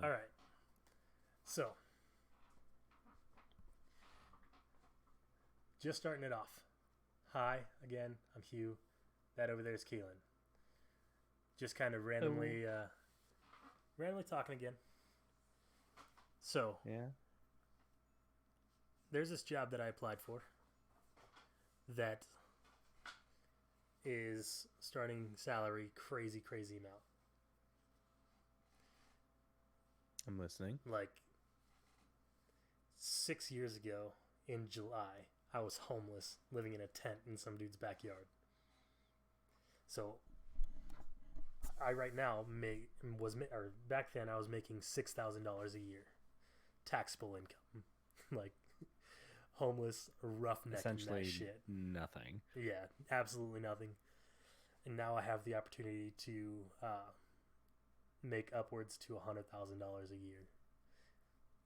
All right. So, just starting it off. Hi, again, I'm Hugh. That over there is Keelan. Just kind of Oh, randomly talking again. So, yeah. there's this job that I applied for that is starting salary crazy amount. I'm listening. Like 6 years ago in July, I was homeless, living in a tent in some dude's backyard. So I right now make was or back then I was making $6,000 a year taxable income, like homeless, roughnecking that Essentially shit. nothing. Yeah, absolutely nothing. And now I have the opportunity to make upwards to $100,000 a year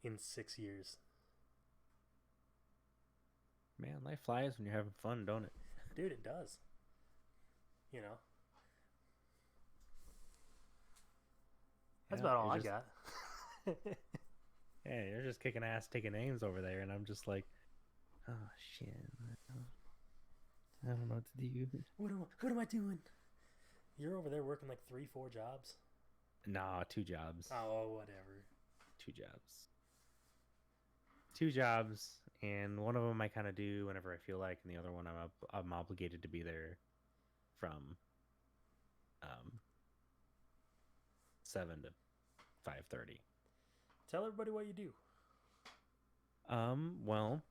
in 6 years. Man, life flies when you're having fun, don't it? Dude, it does. You know, that's Yeah, about all you're I just got. yeah, you're just kicking ass, taking names over there, and I'm just like, oh shit, I don't know what to do. What am I doing? You're over there working like three, four jobs. Nah, two jobs, Oh, whatever. two jobs, two jobs, and one of them I kind of do whenever I feel like, and the other one I'm obligated to be there from 7 to 5:30. Tell everybody what you do. Well,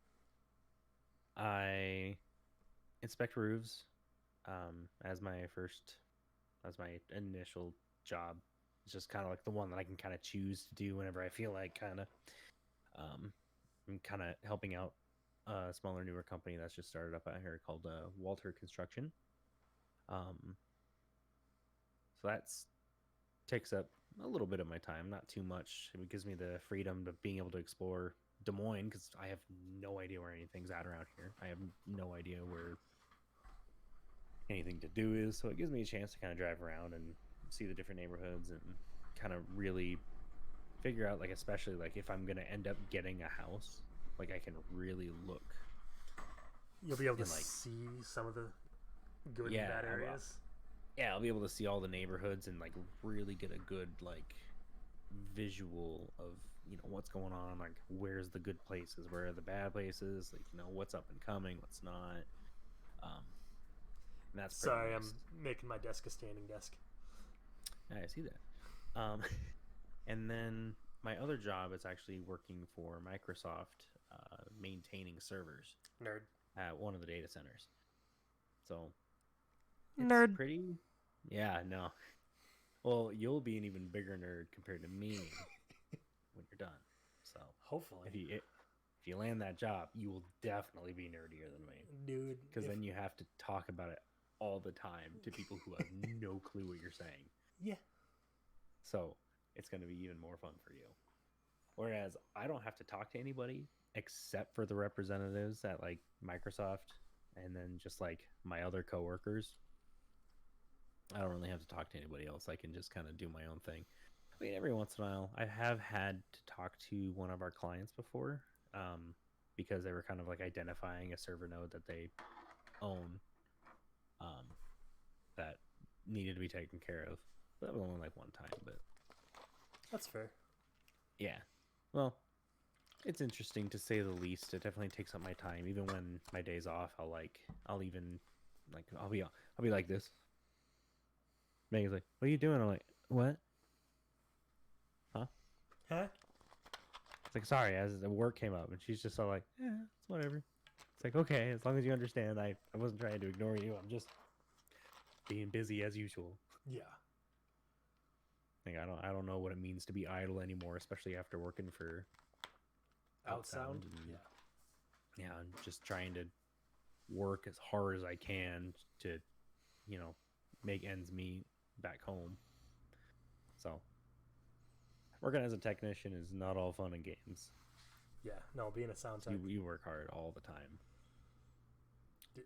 I inspect roofs as my initial job. It's just kind of like the one that I can kind of choose to do whenever I feel like kind of. Um, I'm kind of helping out a smaller, newer company that's just started up out here called Walter Construction. Um, so that's takes up a little bit of my time, not too much. It gives me the freedom to being able to explore Des Moines because I have no idea where anything's at around here. I have no idea where anything to do is. So it gives me a chance to kind of drive around and see the different neighborhoods and kind of really figure out, like, especially like if I'm gonna end up getting a house, like I can really look You'll be able to and like, see some of the good and yeah, bad areas. yeah, I'll be able to see all the neighborhoods and like really get a good like visual of what's going on, like where's the good places, where are the bad places, like what's up and coming, what's not. Um, and that's pretty Sorry, nice. I'm making my desk a standing desk. I see that. And then my other job is actually working for Microsoft, maintaining servers Nerd. at one of the data centers. So it's Nerd. pretty, yeah, no. Well, you'll be an even bigger nerd compared to me when you're done. So Hopefully. if you land that job, you will definitely be nerdier than me Dude, because if. then you have to talk about it all the time to people who have no clue what you're saying. Yeah. So it's going to be even more fun for you. Whereas I don't have to talk to anybody except for the representatives at like Microsoft and then just like my other coworkers. I don't really have to talk to anybody else. I can just kind of do my own thing. I mean, every once in a while, I have had to talk to one of our clients before, because they were kind of like identifying a server node that they own, um, that needed to be taken care of. But that was only like one time, but That's fair. yeah. Well, it's interesting to say the least. It definitely takes up my time. Even when my days off, I'll even like I'll be like this. Megan's like, "What are you doing?" I'm like, "What? Huh?" Huh? It's like, sorry, as the work came up, and she's just all like, "Yeah, it's whatever." It's like, okay, as long as you understand, I wasn't trying to ignore you. I'm just being busy as usual. Yeah. Like I don't know what it means to be idle anymore, especially after working for Outsound? Outsound, and Yeah. yeah, I'm just trying to work as hard as I can to, you know, make ends meet back home. So working as a technician is not all fun and games. Yeah. No, being a sound So tech, you work hard all the time,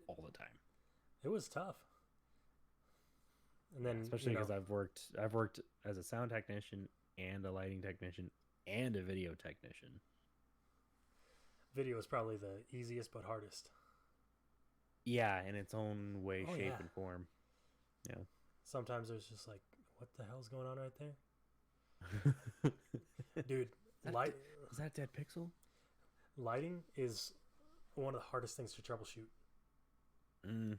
all the time. it was tough. And then especially because I've worked as a sound technician and a lighting technician and a video technician. video is probably the easiest but hardest. Yeah, in its own way, Oh shape, yeah. and form. Yeah. Sometimes there's just like, what the hell's going on right there, is dude? that, Light is that Dead Pixel? lighting is one of the hardest things to troubleshoot Mm.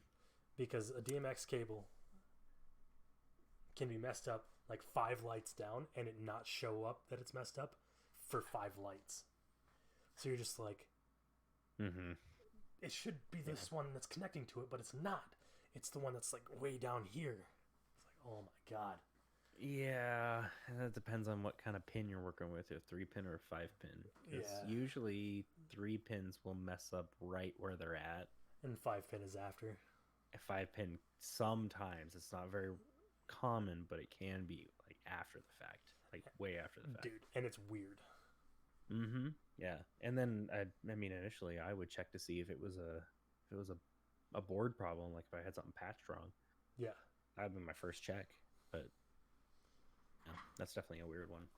because a DMX cable can be messed up like 5 lights down and it not show up that it's messed up for 5 lights. So you're just like, Mm-hmm. it should be this one that's connecting to it, but it's not. It's the one that's like way down here. It's like, oh my god. Yeah, and that depends on what kind of pin you're working with, a 3-pin or a 5-pin. Because Yeah. usually 3 pins will mess up right where they're at. And 5-pin is after. A 5-pin, sometimes it's not very common, but it can be like after the fact, like way after the fact. Dude, and it's weird. Mm-hmm. Yeah, and then I mean, initially I would check to see if it was a board problem, like if I had something patched wrong. Yeah. That'd be my first check, but yeah, that's definitely a weird one.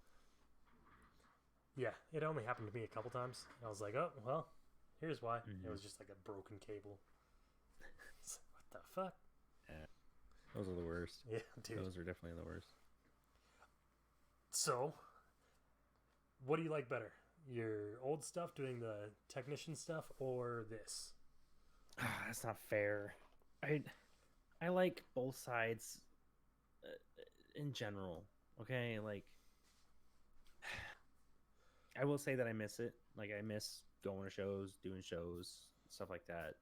Yeah, it only happened to me a couple times. I was like, oh, well, here's why. Mm-hmm. It was just like a broken cable. What the fuck? Yeah, those are the worst. Yeah, dude. Those are definitely the worst. So, what do you like better? Your old stuff, doing the technician stuff, or this? That's not fair. I like both sides in general. Okay, like I will say that I miss it. Like I miss going to shows, doing shows, stuff like that.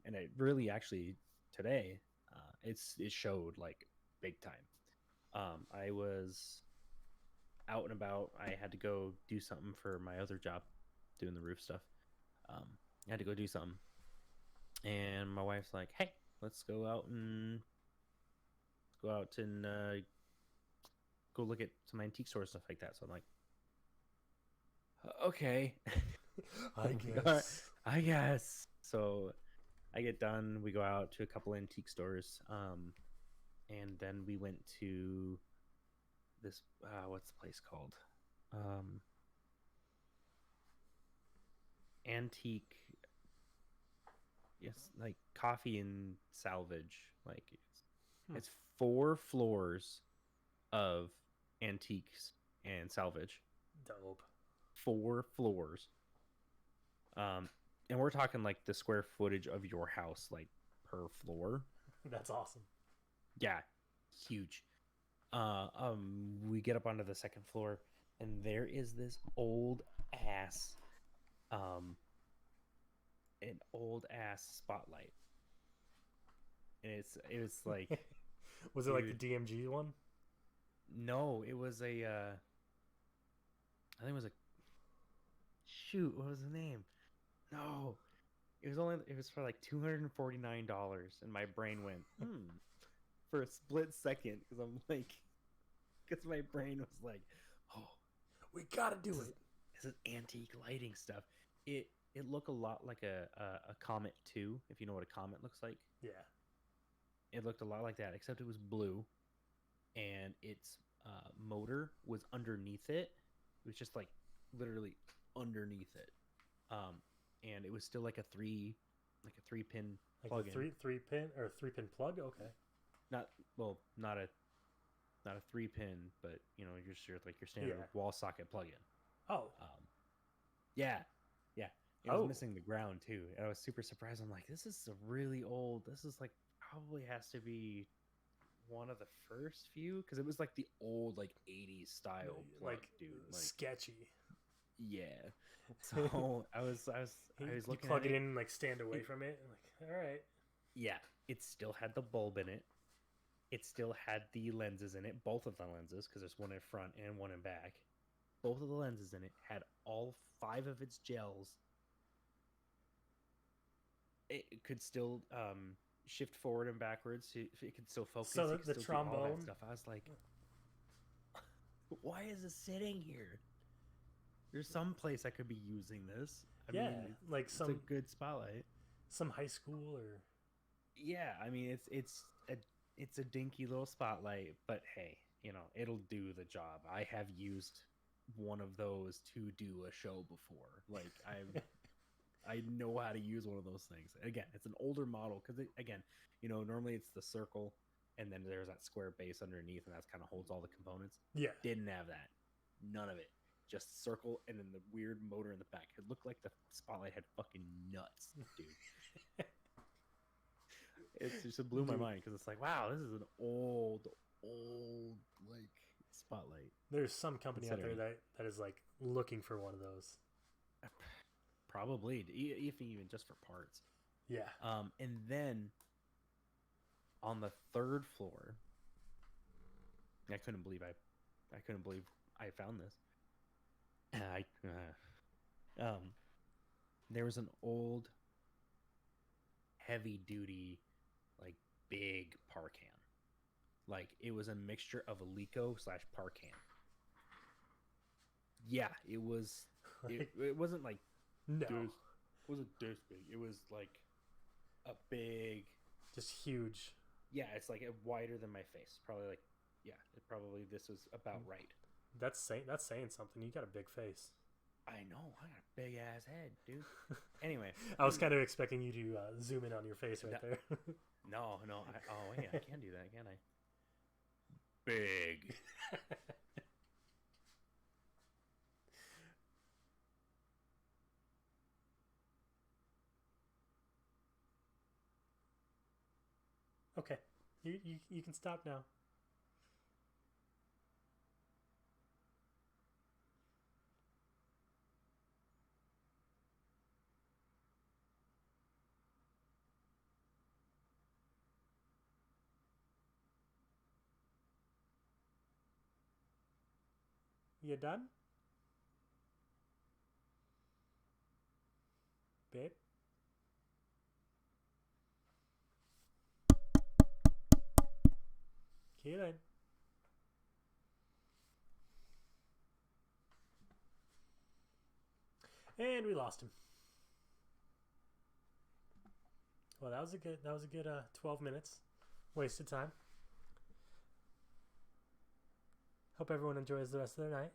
And it really actually today, it showed like big time. I was out and about. I had to go do something for my other job, doing the roof stuff. I had to go do something, and my wife's like, "Hey, let's go out and go look at some antique stores, stuff like that." So I'm like, "Okay, I guess. I guess." So I get done. We go out to a couple antique stores, and then we went to this. What's the place called? Antique. Yes, like coffee and salvage. Like it's 4 floors of antiques and salvage. Dope. 4 floors. And we're talking like the square footage of your house, like per floor. That's awesome. Yeah, huge. We get up onto the second floor, and there is this old ass, an old ass spotlight, and it was like, was it like the DMG one? No, it was a. I think it was a. Shoot, what was the name? No, it was for like $249, and my brain went for a split second because my brain was like, oh, we gotta do it. This is antique lighting stuff. It looked a lot like a Comet 2, if you know what a Comet looks like. Yeah. It looked a lot like that, except it was blue, and its motor was underneath it. It was just like literally underneath it, and it was still like a 3-pin Like plug-in. a three pin or 3-pin plug. Okay. Not a 3-pin, but your standard wall socket plug-in. Oh. Yeah. It was missing the ground too, and I was super surprised. I'm like, this is a really old. This is like probably has to be one of the first few, because it was like the old like 80s style plug, like dude. Like, sketchy. Yeah. So I was looking. You plug at it in and like stand away from it. And like, all right. Yeah, it still had the bulb in it. It still had the lenses in it, both of the lenses, because there's one in front and one in back. Both of the lenses in it had all 5 of its gels. It could still shift forward and backwards. It could still focus. So the still trombone do all that stuff. I was like, why is it sitting here? There's some place I could be using this. I mean, like it's a good spotlight. Some high school or. Yeah, I mean it's it's a dinky little spotlight, but hey, it'll do the job. I have used one of those to do a show before. Like I know how to use one of those things. Again, it's an older model because again, normally it's the circle and then there's that square base underneath, and that's kind of holds all the components. Yeah. Didn't have that. None of it. Just circle and then the weird motor in the back. It looked like the spotlight had fucking nuts, dude. It just blew my mind because it's like, wow, this is an old like spotlight. There's some company out there that is like looking for one of those. Probably, even just for parts. Yeah. And then on the third floor, I couldn't believe I found this. There was an old, heavy duty, like big Parcan. Like it was a mixture of Alico / Parcan. Yeah, it was. It wasn't like no. It wasn't this big. It was like a big, just huge. Yeah, it's like wider than my face. Probably like, this was about right. That's saying something. You got a big face. I know. I got a big ass head, dude. Anyway, I was kind of expecting you to zoom in on your face right there. No. Wait, I can't do that, can I? Big. Okay, you can stop now. You done? Babe? Keelan. And we lost him. Well, that was a good 12 minutes. Wasted time. Hope everyone enjoys the rest of their night.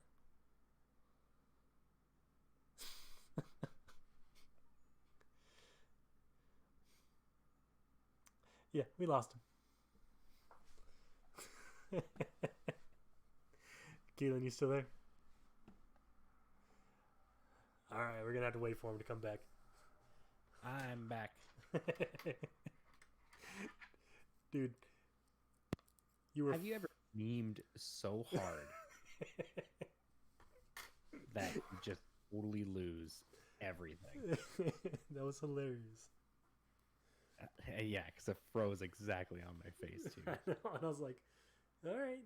Yeah, we lost him. Keelan, you still there? Alright, we're gonna have to wait for him to come back. I'm back. Dude, have you ever memed so hard that you just totally lose everything? That was hilarious. Yeah, because it froze exactly on my face too. And I was like, all right,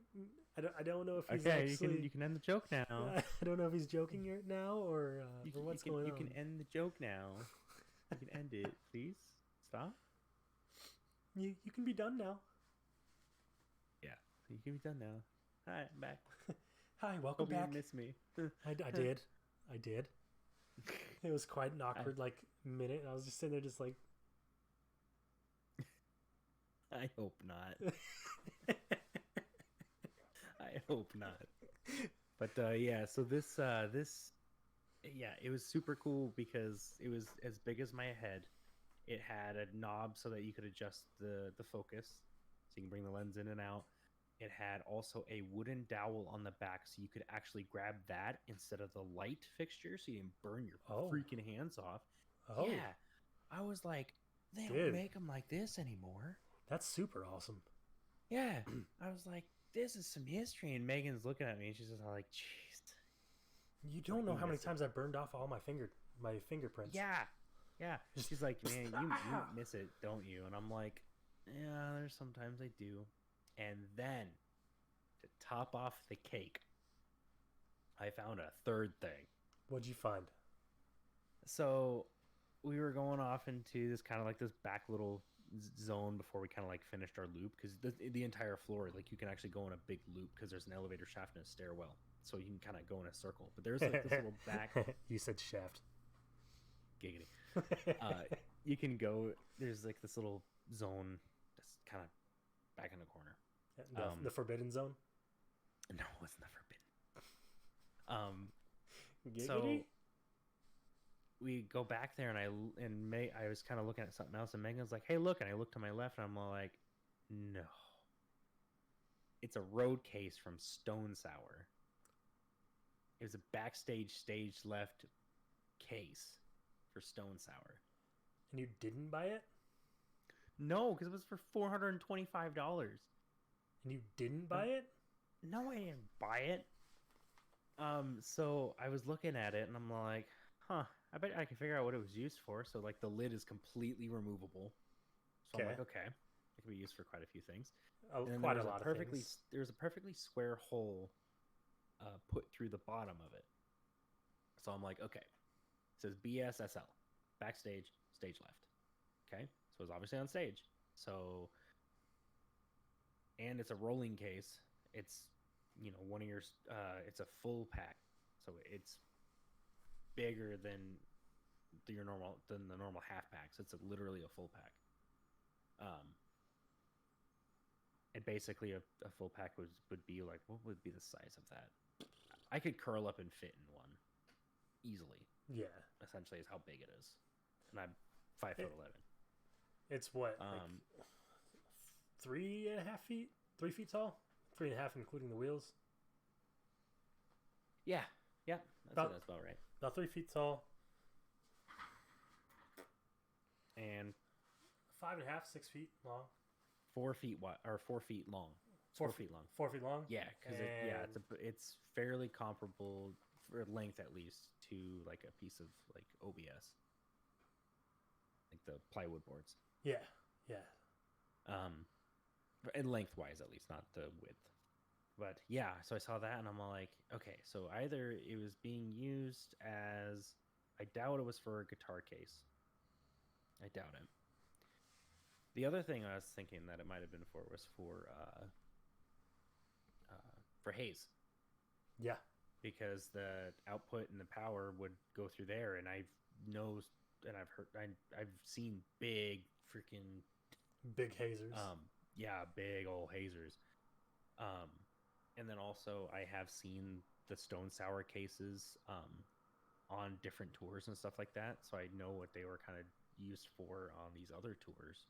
I don't know if he's okay. Actually, you can end the joke now. I don't know if he's joking now or what's going on. You can end the joke now. You can end it, please. Stop. You can be done now. Yeah, you can be done now. Hi, I'm back. Hi, welcome back. You miss me. I did. It was quite an awkward minute. I was just sitting there just like. I hope not. I hope not. But yeah, so this it was super cool because it was as big as my head. It had a knob so that you could adjust the focus, so you can bring the lens in and out. It had also a wooden dowel on the back, so you could actually grab that instead of the light fixture, so you didn't burn your freaking hands off. Oh. Yeah, I was like, they don't make them like this anymore. That's super awesome. Yeah, I was like, this is some history. And Megan's looking at me, and she's just like, jeez. You don't know how many times I burned off all my fingerprints. Yeah. She's like, man, you miss it, don't you? And I'm like, yeah, there's sometimes I do. And then, to top off the cake, I found a third thing. What'd you find? So, we were going off into this kind of like this back little zone before we kind of like finished our loop, because the entire floor, like, you can actually go in a big loop because there's an elevator shaft and a stairwell, so you can kind of go in a circle. But there's like this little back. You said shaft. Giggity. You can go. There's like this little zone that's kind of back in the corner. The Forbidden Zone. No, it's not forbidden. Giggity? So we go back there, and I was kind of looking at something else, and Megan's like, "Hey, look!" And I look to my left, and I'm like, "No, it's a road case from Stone Sour. It was a backstage stage left case for Stone Sour." And you didn't buy it? No, because it was for $425. And you didn't buy it? No, I didn't buy it. So I was looking at it, and I'm like, "Huh, I bet I can figure out what it was used for." So like the lid is completely removable. So I'm like, okay, it can be used for quite a few things. And Quite a lot of things. There's a perfectly square hole put through the bottom of it. So I'm like, okay, it says BSSL, backstage, stage left. Okay, so it's obviously on stage. So, and it's a rolling case. It's, one of your, it's a full pack. So it's bigger than the normal half packs. It's literally a full pack. And basically a full pack would be like, what would be the size of that? I could curl up and fit in one easily. Yeah. Essentially is how big it is. And I'm 5'11". It's what? Like 3.5 feet? 3 feet tall? 3.5 including the wheels? Yeah. That's about right. About 3 feet tall. And 5.5, 6 feet long. 4 feet wide, or 4 feet long. 4 feet long. 4 feet long? Yeah, because it's fairly comparable for length at least to like a piece of like OBS, like the plywood boards. Yeah. And lengthwise at least, not the width. But yeah, so I saw that and I'm like, okay, so either it was being used as, I doubt it was for a guitar case. I doubt it. The other thing I was thinking that it might have been for was for haze. Yeah. Because the output and the power would go through there, and I've seen big freaking big hazers. Big old hazers. And then also I have seen the Stone Sour cases on different tours and stuff like that, so I know what they were kind of used for on these other tours.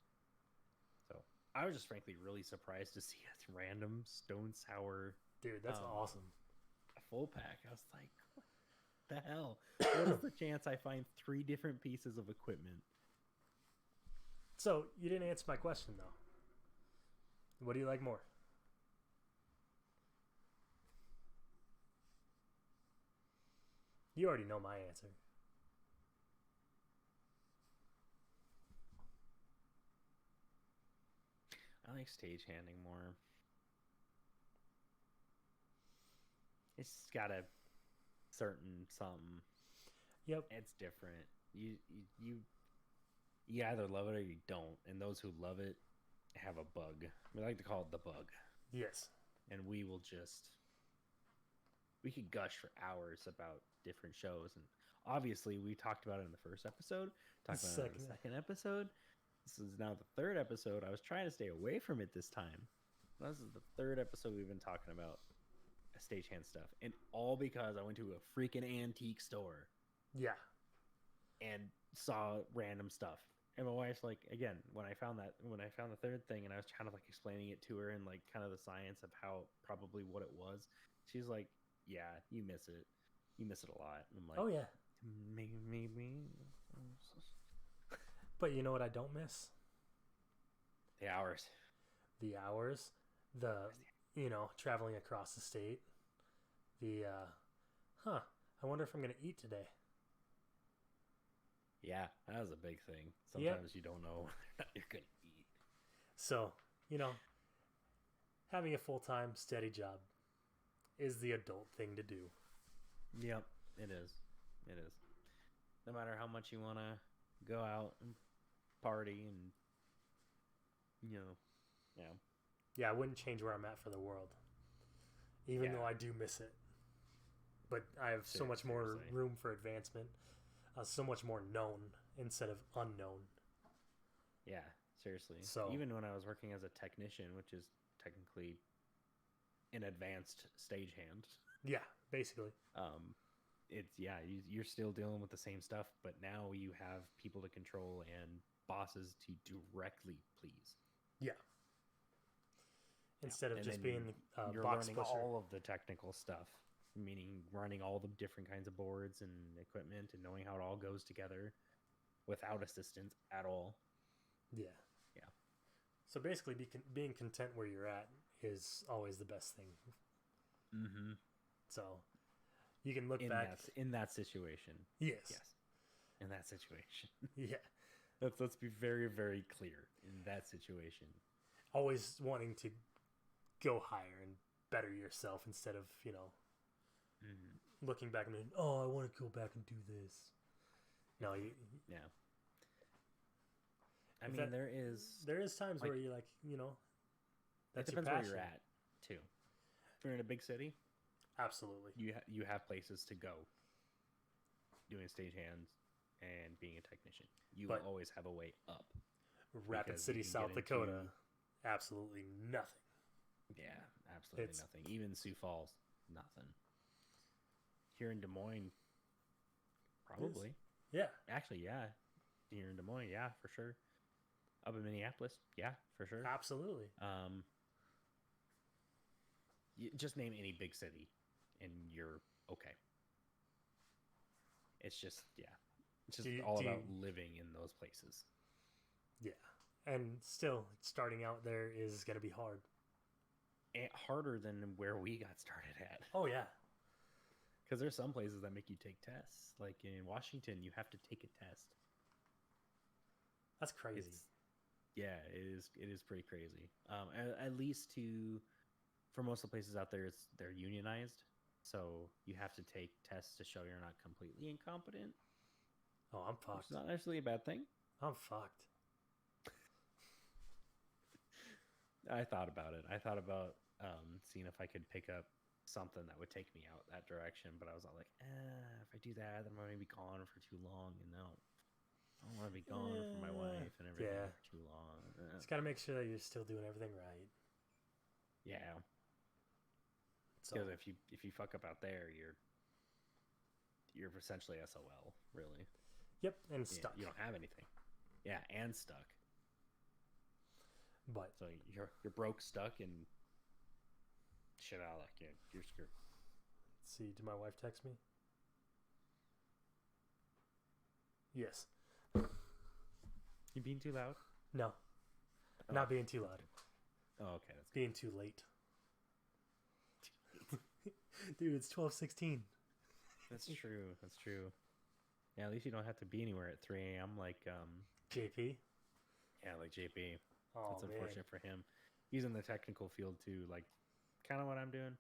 So I was just frankly really surprised to see a random Stone Sour. Dude, that's awesome. A full pack. I was like, what the hell? What is the chance I find 3 different pieces of equipment? So you didn't answer my question though. What do you like more? You already know my answer. I like stagehanding more. It's got a certain something. Yep. It's different. You either love it or you don't. And those who love it have a bug. We like to call it the bug. Yes. And we could gush for hours about different shows. And obviously we talked about it in the first episode. Talked about it in the second episode. This is now the 3rd episode. I was trying to stay away from it this time. This is the 3rd episode we've been talking about stagehand stuff, and all because I went to a freaking antique store. Yeah. And saw random stuff. And my wife's like, again, when I found the 3rd thing, and I was kind of like explaining it to her and like kind of the science of how probably what it was, she's like, yeah, you miss it a lot. And I'm like, oh yeah, maybe. But you know what I don't miss? The hours. Traveling across the state. I wonder if I'm going to eat today. Yeah, that was a big thing. Sometimes you don't know whether or not you're going to eat. So, having a full-time steady job is the adult thing to do. Yep, it is. No matter how much you want to go out and party and, Yeah, I wouldn't change where I'm at for the world. Even though I do miss it. But I have so much more room for advancement. So much more known instead of unknown. Yeah, seriously. So even when I was working as a technician, which is technically an advanced stagehand, yeah, basically. you're still dealing with the same stuff, but now you have people to control and bosses to directly please. Yeah. Instead of And just then being you're box learning pusher. all of the technical stuff, meaning running all the different kinds of boards and equipment and knowing how it all goes together without assistance at all. Yeah. Yeah. So basically, being content where you're at is always the best thing. Mm-hmm. So you can look back in that situation. Yes. In that situation. Yeah. Let's be very, very clear. In that situation, always wanting to go higher and better yourself instead of looking back and oh, I want to go back and do this. No, yeah. I mean, there is times where you're like, that's it depends your where you're at too. If you're in a big city, absolutely, you have places to go. Doing stagehands and being a technician, you will always have a way up. Rapid City, South Dakota, absolutely nothing. Yeah, absolutely nothing. Even Sioux Falls, nothing. Here in Des Moines, probably. Yeah. Actually, yeah. Here in Des Moines, yeah, for sure. Up in Minneapolis, yeah, for sure. Absolutely. You just name any big city, and you're okay. It's just, it's just all about living in those places. Yeah, and still, starting out there is going to be hard. And harder than where we got started at. Oh, yeah. Because there's some places that make you take tests. Like in Washington, you have to take a test. That's crazy. It is pretty crazy. At least for most of the places out there, they're unionized. So you have to take tests to show you're not completely incompetent. Oh, I'm fucked. It's not necessarily a bad thing. I'm fucked. I thought about it. I thought about seeing if I could pick up something that would take me out that direction, but I was all like, if I do that, then I'm going to be gone for too long, and no, I don't want to be gone from my wife and everything for too long. Just got to make sure that you're still doing everything right. Yeah. Because if you fuck up out there, you're essentially SOL, really. Yep, and stuck. You don't have anything. Yeah, and stuck. But so you're broke, stuck, and shit out of luck. Yeah, you're screwed. Let's see, did my wife text me? Yes. You being too loud? No. Not being too loud. Oh, okay. That's being too late. Dude, it's 12:16. That's true. That's true. Yeah, at least you don't have to be anywhere at 3 a.m. like JP. Yeah, like JP. Oh, that's unfortunate for him. He's in the technical field too, like kind of what I'm doing.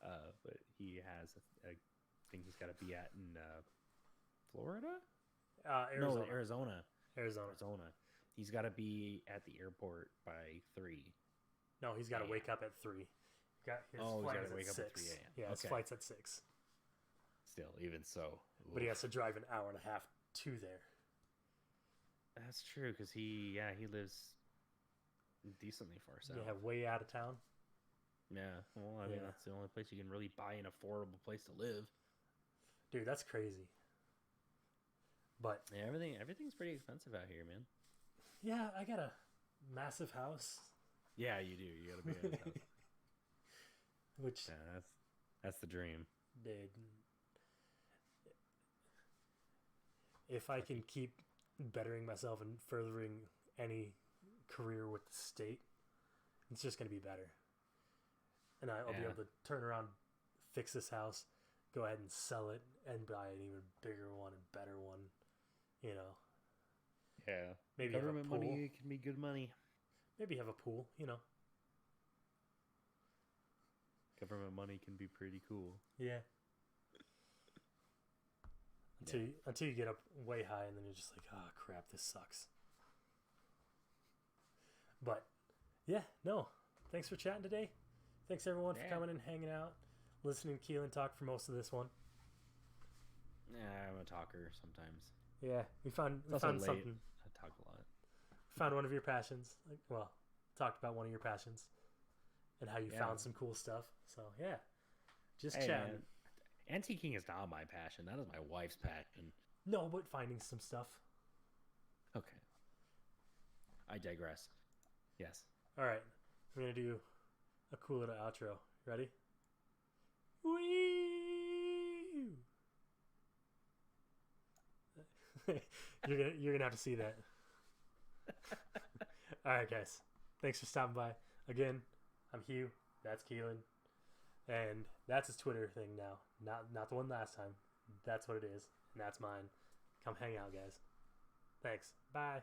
But he has a thing he's got to be at in Florida. Arizona. No, Arizona. He's got to be at the airport by 3. No, he's got to wake up at 3. His flight is at 6. At 3 a.m. Yeah, his flight's at 6. Still, even so. Oof. But he has to drive an hour and a half to there. That's true, because he lives decently far south. Yeah, way out of town. Yeah, well, I mean, that's the only place you can really buy an affordable place to live. Dude, that's crazy. But yeah, everything's pretty expensive out here, man. Yeah, I got a massive house. Yeah, you do. You got a big house. Which that's the dream. Dude, if I can keep bettering myself and furthering any career with the state, it's just going to be better. And I'll be able to turn around, fix this house, go ahead and sell it, and buy an even bigger one and better one. Yeah. Maybe government have a pool. Money can be good money. Maybe have a pool. Government money can be pretty cool. Yeah. Until you get up way high, and then you're just like, oh crap, this sucks. But yeah, no. Thanks for chatting today. Thanks everyone for coming and hanging out, listening to Keelan talk for most of this one. Yeah, I'm a talker sometimes. Yeah, we found something. I talk a lot. found one of your passions. Like, well, talked about one of your passions and how you Yeah. found some cool stuff. So yeah, just Hey, chatting. man, antiquing is not my passion. That is my wife's passion. No, but finding some stuff. Okay. I digress. Yes. All right, I'm gonna do a cool little outro. Ready? Wee! you're gonna have to see that. All right, guys. Thanks for stopping by. Again, I'm Hugh. That's Keelan, and that's his Twitter thing now. Not the one last time. That's what it is, and that's mine. Come hang out, guys. Thanks. Bye.